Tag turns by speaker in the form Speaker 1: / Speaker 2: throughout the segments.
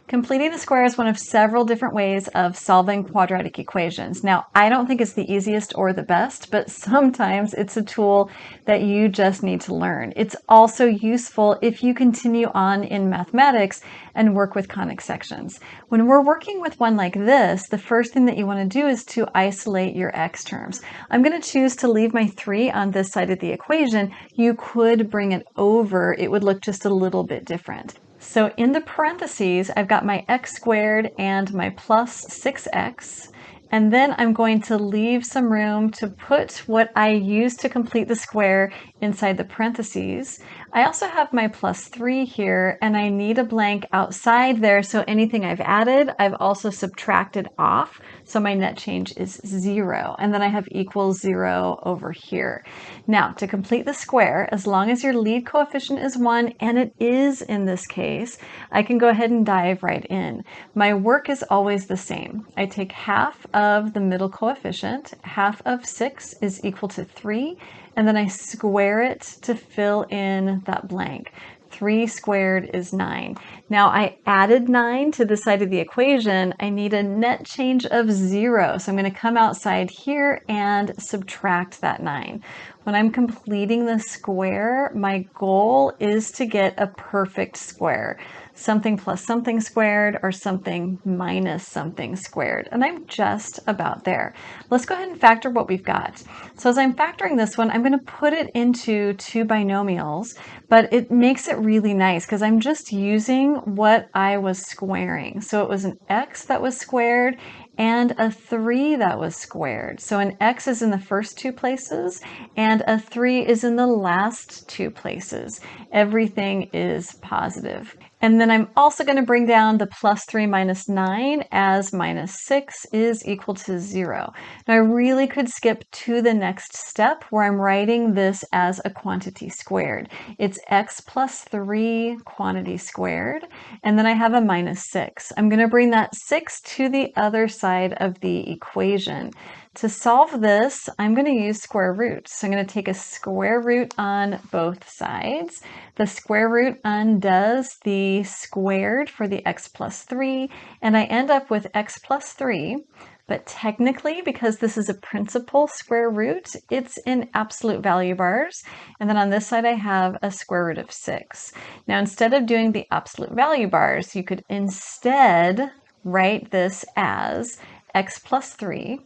Speaker 1: Completing a square is one of several different ways of solving quadratic equations. Now, I don't think it's the easiest or the best, but sometimes it's a tool that you just need to learn. It's also useful if you continue on in mathematics and work with conic sections. When we're working with one like this, the first thing that you want to do is to isolate your x terms. I'm going to choose to leave my 3 on this side of the equation. You could bring it over. It would look just a little bit different. So in the parentheses, I've got my x squared and my plus 6x. And then I'm going to leave some room to put what I used to complete the square inside the parentheses. I also have my plus 3 here, and I need a blank outside there, so anything I've added, I've also subtracted off, so my net change is 0. And then I have equals 0 over here. Now, to complete the square, as long as your lead coefficient is 1, and it is in this case, I can go ahead and dive right in. My work is always the same. I take half of the middle coefficient, half of 6 is equal to 3, and then I square it to fill in that blank. 3 squared is 9. Now I added 9 to the side of the equation. I need a net change of 0. So I'm going to come outside here and subtract that 9. When I'm completing the square, my goal is to get a perfect square. Something plus something squared or something minus something squared. And I'm just about there. Let's go ahead and factor what we've got. So as I'm factoring this one, I'm going to put it into 2 binomials, but it makes it really nice because I'm just using what I was squaring. So it was an x that was squared and a 3 that was squared. So an x is in the first 2 places and a 3 is in the last 2 places. Everything is positive. And then I'm also going to bring down the plus 3 minus 9 as minus 6 is equal to 0. Now I really could skip to the next step where I'm writing this as a quantity squared. It's x plus 3 quantity squared, and then I have a minus 6. I'm going to bring that 6 to the other side of the equation. To solve this, I'm going to use square roots. So I'm going to take a square root on both sides. The square root undoes the squared for the x plus 3, and I end up with x plus 3. But technically, because this is a principal square root, it's in absolute value bars. And then on this side, I have a square root of 6. Now, instead of doing the absolute value bars, you could instead write this as x plus 3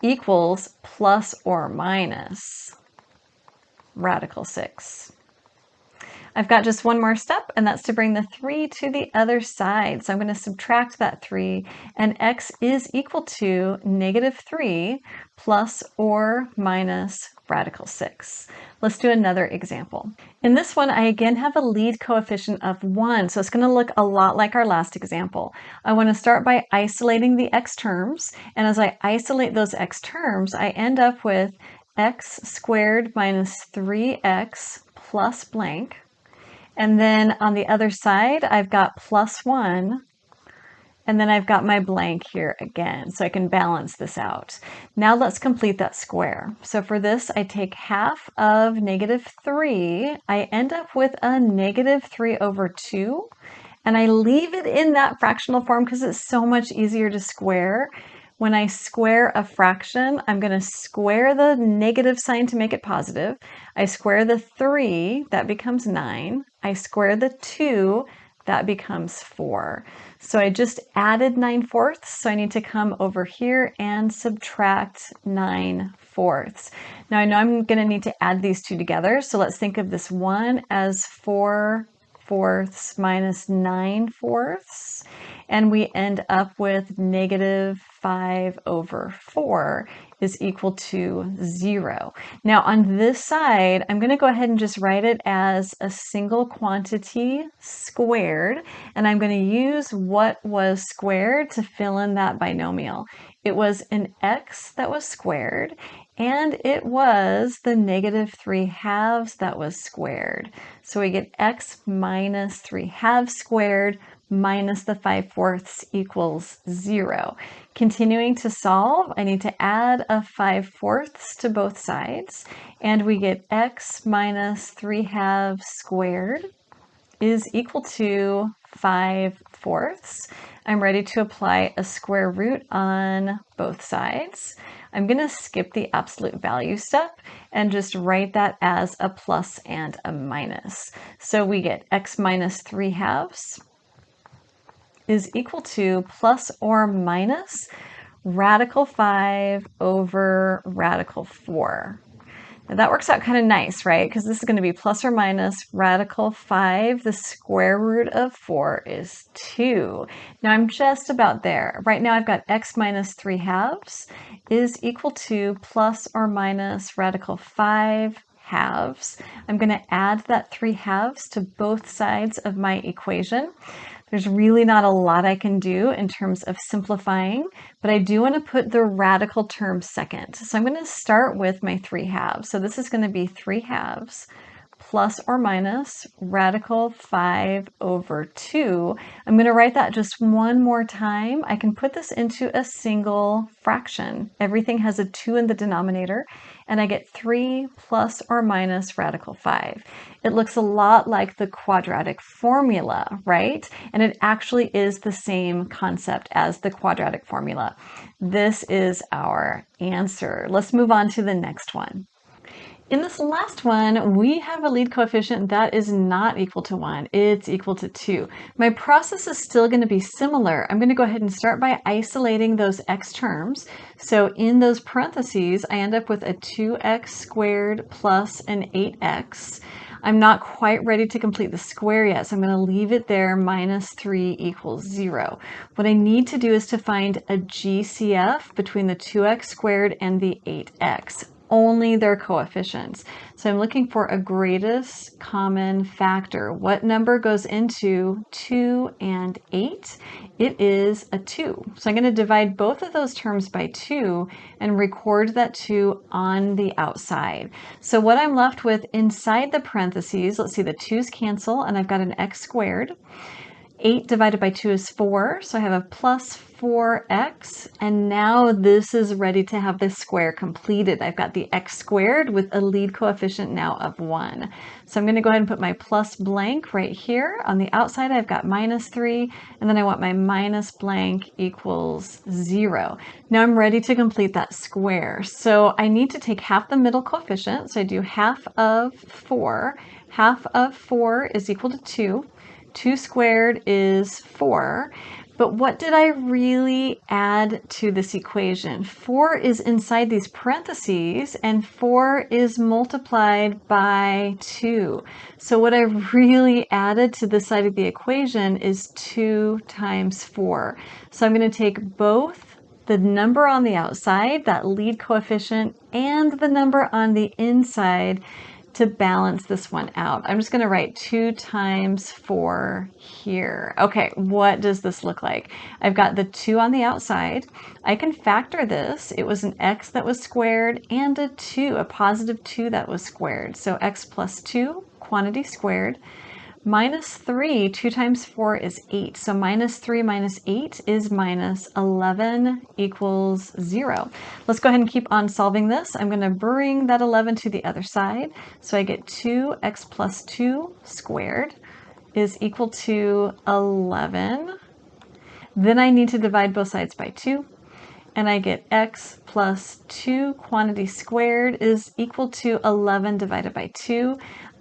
Speaker 1: equals plus or minus radical 6. I've got just one more step, and that's to bring the 3 to the other side. So I'm going to subtract that 3, and x is equal to negative 3 plus or minus radical 6. Let's do another example. In this one, I again have a lead coefficient of 1, so it's going to look a lot like our last example. I want to start by isolating the x terms, and as I isolate those x terms, I end up with x squared minus 3x plus blank. And then on the other side, I've got plus 1, and then I've got my blank here again, so I can balance this out. Now let's complete that square. So for this, I take half of negative 3. I end up with a negative 3 over 2, and I leave it in that fractional form because it's so much easier to square. When I square a fraction, I'm going to square the negative sign to make it positive. I square the 3, that becomes 9. I square the 2, that becomes 4. So I just added 9/4, so I need to come over here and subtract 9/4. Now I know I'm going to need to add these two together, so let's think of this one as 4/4 minus 9/4, and we end up with negative 5 over 4 is equal to 0. Now on this side, I'm going to go ahead and just write it as a single quantity squared, and I'm going to use what was squared to fill in that binomial. It was an x that was squared, and it was the negative 3/2 that was squared. So we get x minus 3/2 squared minus the 5/4 equals 0. Continuing to solve, I need to add a 5/4 to both sides, and we get x minus 3/2 squared is equal to 5/4. 4/4. I'm ready to apply a square root on both sides. I'm going to skip the absolute value step and just write that as a plus and a minus. So we get x minus 3/2 is equal to plus or minus radical 5 over radical 4. Now that works out kind of nice, right? Because this is going to be plus or minus radical 5. The square root of 4 is 2. Now I'm just about there. Right now I've got x minus 3/2 is equal to plus or minus radical 5/2. I'm going to add that 3/2 to both sides of my equation. There's really not a lot I can do in terms of simplifying, but I do want to put the radical term second. So I'm going to start with my 3/2. So this is going to be 3/2 plus or minus radical 5 over 2. I'm going to write that just one more time. I can put this into a single fraction. Everything has a 2 in the denominator, and I get 3 plus or minus radical 5. It looks a lot like the quadratic formula, right? And it actually is the same concept as the quadratic formula. This is our answer. Let's move on to the next one. In this last one, we have a lead coefficient that is not equal to 1. It's equal to 2. My process is still going to be similar. I'm going to go ahead and start by isolating those x terms. So in those parentheses, I end up with a 2x squared plus an 8x. I'm not quite ready to complete the square yet, so I'm going to leave it there, minus 3 equals 0. What I need to do is to find a GCF between the 2x squared and the 8x. Only their coefficients. So I'm looking for a greatest common factor. What number goes into 2 and 8? It is a 2. So I'm going to divide both of those terms by 2 and record that 2 on the outside. So what I'm left with inside the parentheses, let's see, the 2's cancel and I've got an x squared. 8 divided by 2 is 4, so I have a plus 4x, and now this is ready to have the square completed. I've got the x squared with a lead coefficient now of 1. So I'm going to go ahead and put my plus blank right here. On the outside, I've got minus 3, and then I want my minus blank equals 0. Now I'm ready to complete that square. So I need to take half the middle coefficient, so I do half of 4. Half of 4 is equal to 2. 2 squared is 4, but what did I really add to this equation? 4 is inside these parentheses, and 4 is multiplied by 2. So what I really added to this side of the equation is 2 times 4. So I'm going to take both the number on the outside, that lead coefficient, and the number on the inside to balance this one out. I'm just going to write 2 times 4 here. Okay, what does this look like? I've got the 2 on the outside. I can factor this. It was an x that was squared and a 2, a positive 2 that was squared. So x plus 2, quantity squared, minus 3, 2 times 4 is 8. So minus 3 minus 8 is minus 11 equals 0. Let's go ahead and keep on solving this. I'm going to bring that 11 to the other side. So I get 2x plus 2 squared is equal to 11. Then I need to divide both sides by 2. And I get x plus 2 quantity squared is equal to 11 divided by 2.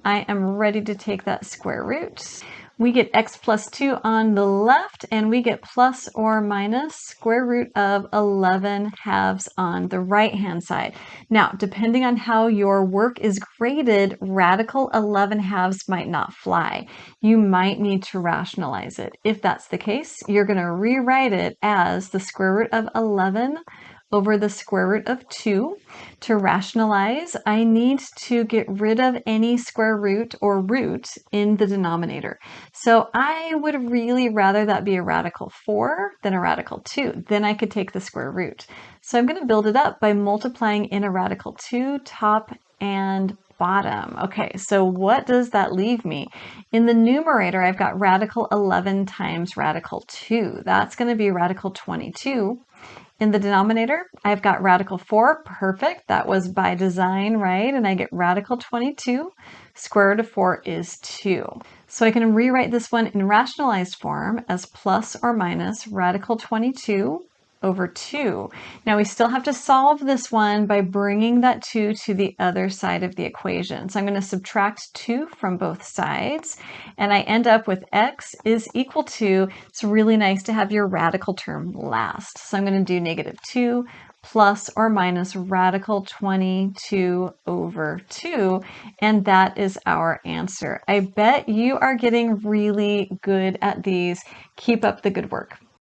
Speaker 1: I am ready to take that square root. We get x plus 2 on the left, and we get plus or minus square root of 11 halves on the right-hand side. Now, depending on how your work is graded, radical 11 halves might not fly. You might need to rationalize it. If that's the case, you're going to rewrite it as the square root of 11 over the square root of 2. To rationalize, I need to get rid of any square root or root in the denominator. So I would really rather that be a radical 4 than a radical 2. Then I could take the square root. So I'm going to build it up by multiplying in a radical 2, top and bottom. Okay, so what does that leave me? In the numerator, I've got radical 11 times radical 2. That's going to be radical 22. In the denominator, I've got radical 4. Perfect. That was by design, right? And I get radical 22. Square root of 4 is 2. So I can rewrite this one in rationalized form as plus or minus radical 22 over 2. Now we still have to solve this one by bringing that 2 to the other side of the equation. So I'm going to subtract 2 from both sides, and I end up with x is equal to, it's really nice to have your radical term last. So I'm going to do negative 2 plus or minus radical 22 over 2, and that is our answer. I bet you are getting really good at these. Keep up the good work.